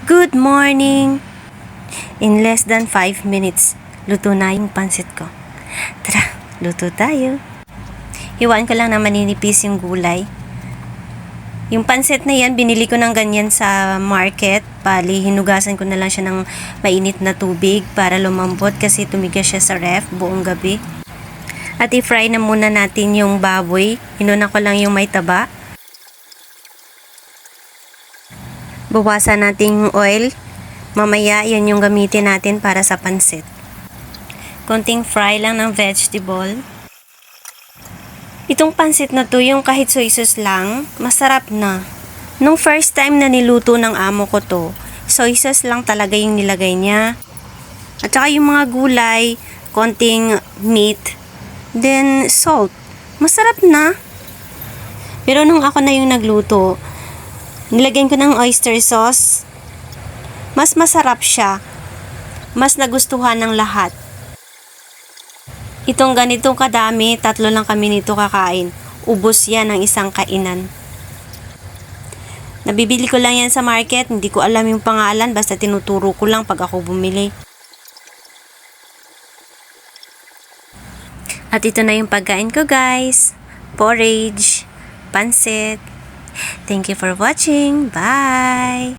Good morning! In less than 5 minutes, luto na yung pansit ko. Tara, luto tayo. Hiwaan ko lang na maninipis yung gulay. Yung pansit na yan, binili ko ng ganyan sa market. Bali, hinugasan ko na lang siya ng mainit na tubig para lumambot kasi tumigas siya sa ref buong gabi. At i-fry na muna natin yung baboy. Inuna ko lang yung may taba. Bawasan natin yung oil. Mamaya, yan yung gamitin natin para sa pansit. Konting fry lang ng vegetable. Itong pansit na to, yung kahit soy sauce lang, masarap na. Nung first time na niluto ng amo ko to, soy sauce lang talaga yung nilagay niya. At saka yung mga gulay, konting meat, then salt. Masarap na. Pero nung ako na yung nagluto, nilagyan ko ng oyster sauce. Mas masarap siya. Mas nagustuhan ng lahat. Itong ganitong kadami, 3 lang kami nito kakain. Ubos yan ng isang kainan. Nabibili ko lang yan sa market. Hindi ko alam yung pangalan. Basta tinuturo ko lang pag ako bumili. At ito na yung pagkain ko, guys. Porridge. Pansit. Thank you for watching. Bye!